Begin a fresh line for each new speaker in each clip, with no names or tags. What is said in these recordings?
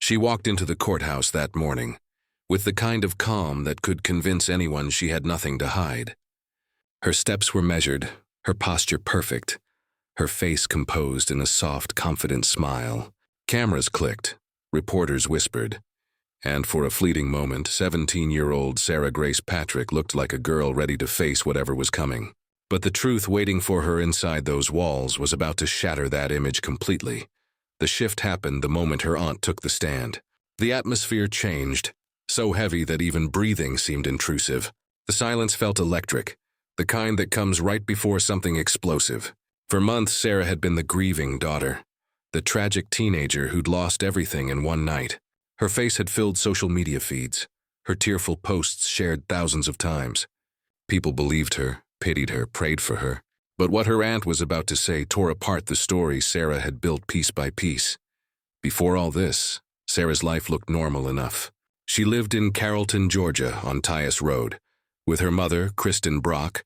She walked into the courthouse that morning, with the kind of calm that could convince anyone she had nothing to hide. Her steps were measured, her posture perfect, her face composed in a soft, confident smile. Cameras clicked, reporters whispered, and for a fleeting moment, 17-year-old Sarah Grace Patrick looked like a girl ready to face whatever was coming. But the truth waiting for her inside those walls was about to shatter that image completely. The shift happened the moment her aunt took the stand. The atmosphere changed, so heavy that even breathing seemed intrusive. The silence felt electric, the kind that comes right before something explosive. For months, Sarah had been the grieving daughter, the tragic teenager who'd lost everything in one night. Her face had filled social media feeds, her tearful posts shared thousands of times. People believed her, pitied her, prayed for her. But what her aunt was about to say tore apart the story Sarah had built piece by piece. Before all this, Sarah's life looked normal enough. She lived in Carrollton, Georgia, on Tyus Road, with her mother, Kristen Brock,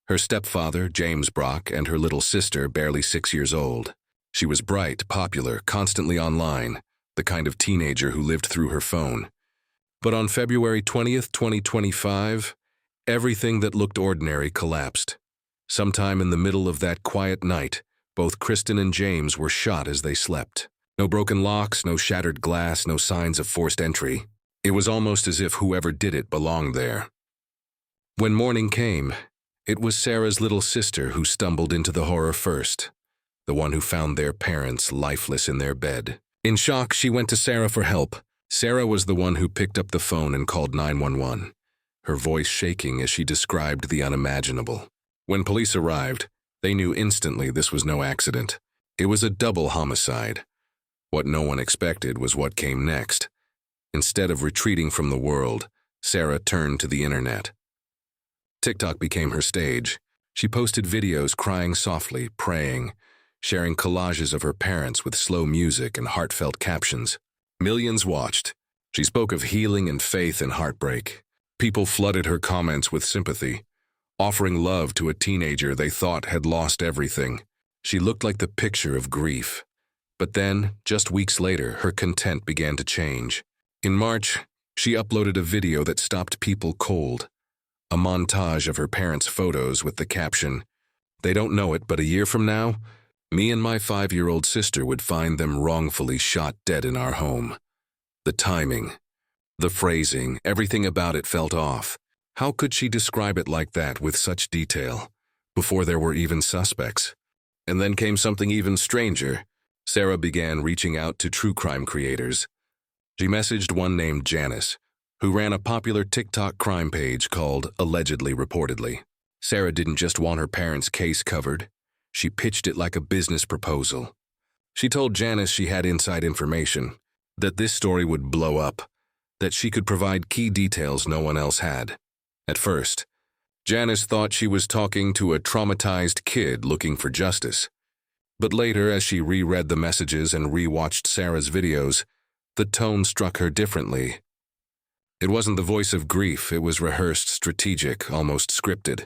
her stepfather, James Brock, and her little sister, barely 6 years old. She was bright, popular, constantly online, the kind of teenager who lived through her phone. But on February 20th, 2025, everything that looked ordinary collapsed. Sometime in the middle of that quiet night, both Kristen and James were shot as they slept. No broken locks, no shattered glass, no signs of forced entry. It was almost as if whoever did it belonged there. When morning came, it was Sarah's little sister who stumbled into the horror first, the one who found their parents lifeless in their bed. In shock, she went to Sarah for help. Sarah was the one who picked up the phone and called 911, her voice shaking as she described the unimaginable. When police arrived, they knew instantly this was no accident. It was a double homicide. What no one expected was what came next. Instead of retreating from the world, Sarah turned to the internet. TikTok became her stage. She posted videos crying softly, praying, sharing collages of her parents with slow music and heartfelt captions. Millions watched. She spoke of healing and faith and heartbreak. People flooded her comments with sympathy, offering love to a teenager they thought had lost everything. She looked like the picture of grief. But then, just weeks later, her content began to change. In March, she uploaded a video that stopped people cold. A montage of her parents' photos with the caption, "They don't know it, but a year from now, me and my 5-year-old sister would find them wrongfully shot dead in our home." The timing, the phrasing, everything about it felt off. How could she describe it like that with such detail, before there were even suspects? And then came something even stranger. Sarah began reaching out to true crime creators. She messaged one named Janice, who ran a popular TikTok crime page called Allegedly Reportedly. Sarah didn't just want her parents' case covered. She pitched it like a business proposal. She told Janice she had inside information, that this story would blow up, that she could provide key details no one else had. At first, Janice thought she was talking to a traumatized kid looking for justice. But later, as she reread the messages and rewatched Sarah's videos, the tone struck her differently. It wasn't the voice of grief, it was rehearsed, strategic, almost scripted.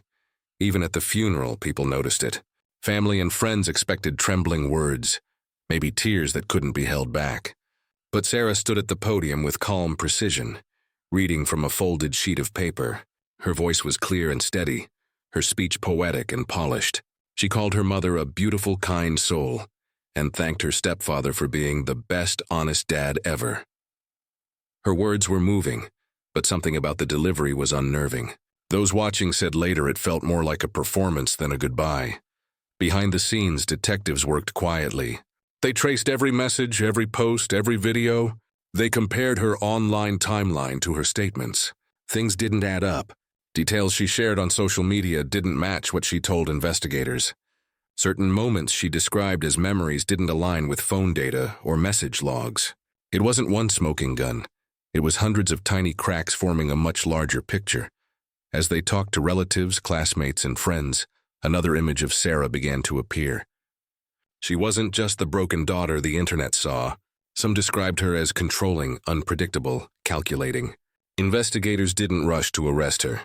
Even at the funeral, people noticed it. Family and friends expected trembling words, maybe tears that couldn't be held back. But Sarah stood at the podium with calm precision, reading from a folded sheet of paper. Her voice was clear and steady, her speech poetic and polished. She called her mother a beautiful, kind soul, and thanked her stepfather for being the best honest dad ever. Her words were moving, but something about the delivery was unnerving. Those watching said later it felt more like a performance than a goodbye. Behind the scenes, detectives worked quietly. They traced every message, every post, every video. They compared her online timeline to her statements. Things didn't add up. Details she shared on social media didn't match what she told investigators. Certain moments she described as memories didn't align with phone data or message logs. It wasn't one smoking gun. It was hundreds of tiny cracks forming a much larger picture. As they talked to relatives, classmates, and friends, another image of Sarah began to appear. She wasn't just the broken daughter the internet saw. Some described her as controlling, unpredictable, calculating. Investigators didn't rush to arrest her.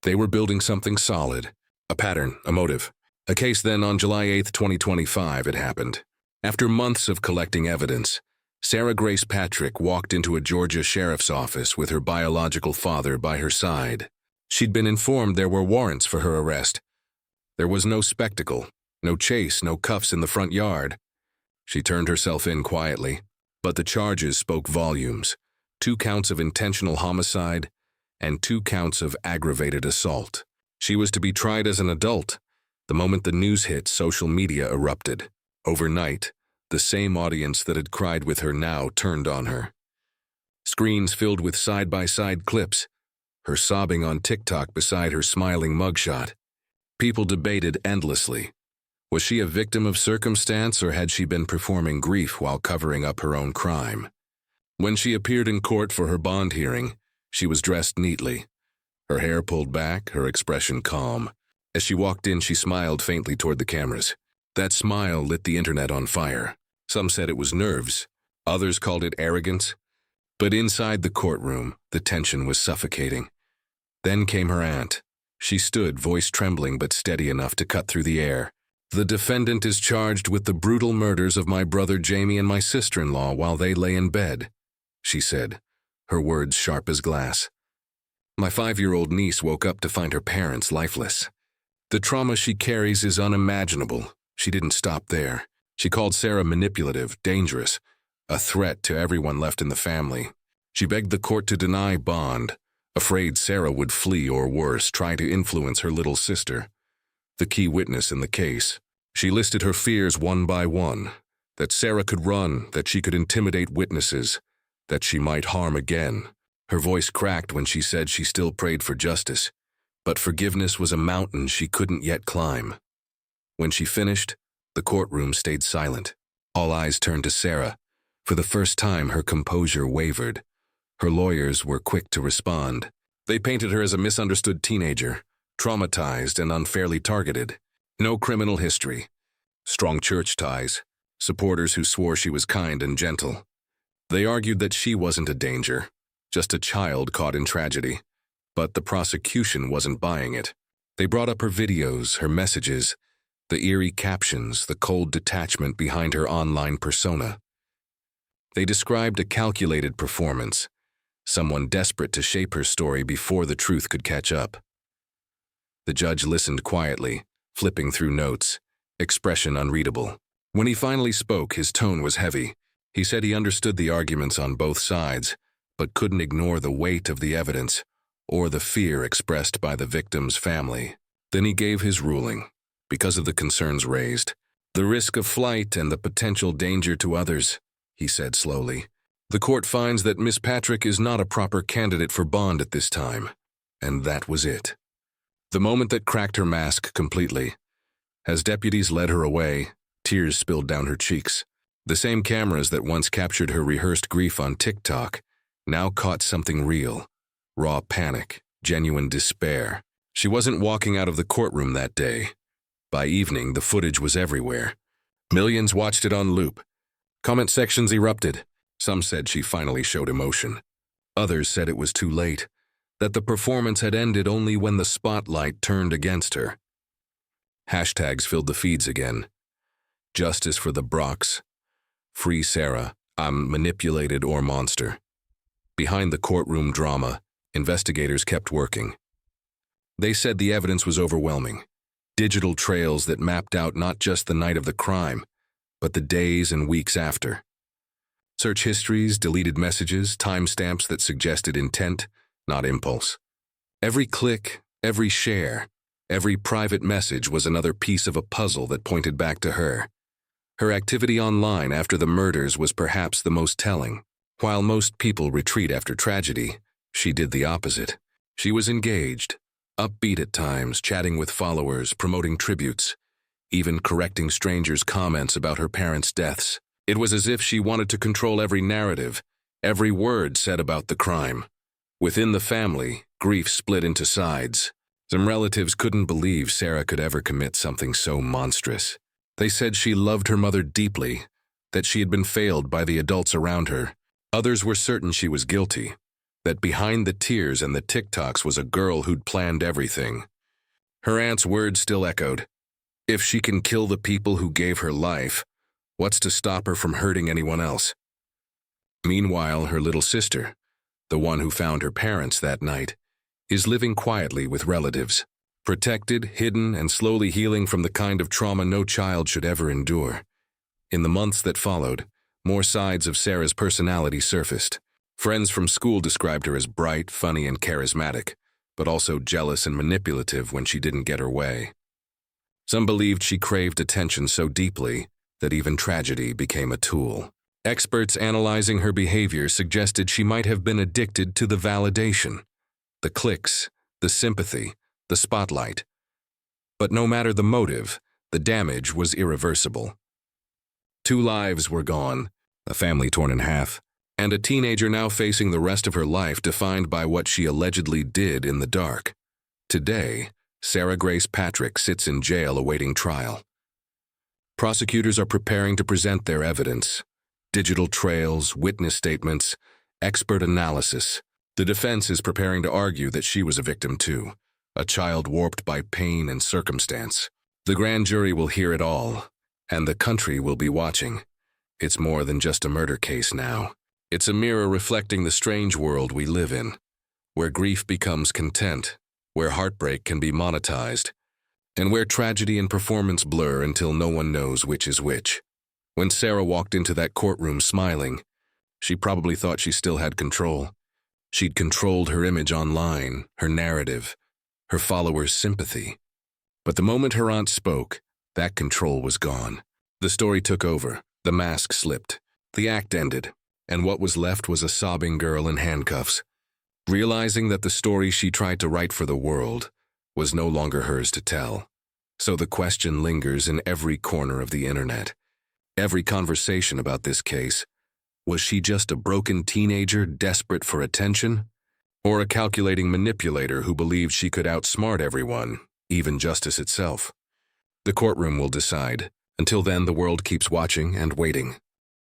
They were building something solid, a pattern, a motive. A case then on July 8, 2025, it happened. After months of collecting evidence, Sarah Grace Patrick walked into a Georgia sheriff's office with her biological father by her side. She'd been informed there were warrants for her arrest. There was no spectacle, no chase, no cuffs in the front yard. She turned herself in quietly, but the charges spoke volumes. 2 counts of intentional homicide and 2 counts of aggravated assault. She was to be tried as an adult. The moment the news hit, social media erupted. Overnight, the same audience that had cried with her now turned on her. Screens filled with side-by-side clips, her sobbing on TikTok beside her smiling mugshot. People debated endlessly. Was she a victim of circumstance, or had she been performing grief while covering up her own crime? When she appeared in court for her bond hearing, she was dressed neatly. Her hair pulled back, her expression calm. As she walked in, she smiled faintly toward the cameras. That smile lit the internet on fire. Some said it was nerves. Others called it arrogance. But inside the courtroom, the tension was suffocating. Then came her aunt. She stood, voice trembling but steady enough to cut through the air. "The defendant is charged with the brutal murders of my brother Jamie and my sister-in-law while they lay in bed," she said, her words sharp as glass. "My 5-year-old niece woke up to find her parents lifeless. The trauma she carries is unimaginable." She didn't stop there. She called Sarah manipulative, dangerous, a threat to everyone left in the family. She begged the court to deny bond, afraid Sarah would flee or worse, try to influence her little sister, the key witness in the case. She listed her fears one by one, that Sarah could run, that she could intimidate witnesses, that she might harm again. Her voice cracked when she said she still prayed for justice, but forgiveness was a mountain she couldn't yet climb. When she finished, the courtroom stayed silent. All eyes turned to Sarah. For the first time, her composure wavered. Her lawyers were quick to respond. They painted her as a misunderstood teenager, traumatized and unfairly targeted. No criminal history, strong church ties, supporters who swore she was kind and gentle. They argued that she wasn't a danger, just a child caught in tragedy. But the prosecution wasn't buying it. They brought up her videos, her messages, the eerie captions, the cold detachment behind her online persona. They described a calculated performance, someone desperate to shape her story before the truth could catch up. The judge listened quietly, flipping through notes, expression unreadable. When he finally spoke, his tone was heavy. He said he understood the arguments on both sides, but couldn't ignore the weight of the evidence or the fear expressed by the victim's family. Then he gave his ruling. Because of the concerns raised, the risk of flight and the potential danger to others, he said slowly, the court finds that Miss Patrick is not a proper candidate for bond at this time. And that was it. The moment that cracked her mask completely. As deputies led her away, tears spilled down her cheeks. The same cameras that once captured her rehearsed grief on TikTok now caught something real. Raw panic, genuine despair. She wasn't walking out of the courtroom that day. By evening, the footage was everywhere. Millions watched it on loop. Comment sections erupted. Some said she finally showed emotion. Others said it was too late, that the performance had ended only when the spotlight turned against her. Hashtags filled the feeds again. Justice for the Brox. Free Sarah. I'm manipulated or monster. Behind the courtroom drama, investigators kept working. They said the evidence was overwhelming. Digital trails that mapped out not just the night of the crime, but the days and weeks after. Search histories, deleted messages, timestamps that suggested intent, not impulse. Every click, every share, every private message was another piece of a puzzle that pointed back to her. Her activity online after the murders was perhaps the most telling. While most people retreat after tragedy, she did the opposite. She was engaged, upbeat at times, chatting with followers, promoting tributes, even correcting strangers' comments about her parents' deaths. It was as if she wanted to control every narrative, every word said about the crime. Within the family, grief split into sides. Some relatives couldn't believe Sarah could ever commit something so monstrous. They said she loved her mother deeply, that she had been failed by the adults around her. Others were certain she was guilty, that behind the tears and the TikToks was a girl who'd planned everything. Her aunt's words still echoed. If she can kill the people who gave her life, what's to stop her from hurting anyone else? Meanwhile, her little sister, the one who found her parents that night, is living quietly with relatives, protected, hidden, and slowly healing from the kind of trauma no child should ever endure. In the months that followed, more sides of Sarah's personality surfaced. Friends from school described her as bright, funny, and charismatic, but also jealous and manipulative when she didn't get her way. Some believed she craved attention so deeply that even tragedy became a tool. Experts analyzing her behavior suggested she might have been addicted to the validation, the clicks, the sympathy, the spotlight. But no matter the motive, the damage was irreversible. 2 lives were gone, a family torn in half, and a teenager now facing the rest of her life defined by what she allegedly did in the dark. Today, Sarah Grace Patrick sits in jail awaiting trial. Prosecutors are preparing to present their evidence. Digital trails, witness statements, expert analysis. The defense is preparing to argue that she was a victim too, a child warped by pain and circumstance. The grand jury will hear it all, and the country will be watching. It's more than just a murder case now. It's a mirror reflecting the strange world we live in, where grief becomes content, where heartbreak can be monetized, and where tragedy and performance blur until no one knows which is which. When Sarah walked into that courtroom smiling, she probably thought she still had control. She'd controlled her image online, her narrative, her followers' sympathy. But the moment her aunt spoke, that control was gone. The story took over, the mask slipped, the act ended, and what was left was a sobbing girl in handcuffs, realizing that the story she tried to write for the world was no longer hers to tell. So the question lingers in every corner of the internet. Every conversation about this case. Was she just a broken teenager desperate for attention? Or a calculating manipulator who believed she could outsmart everyone, even justice itself? The courtroom will decide. Until then, the world keeps watching and waiting.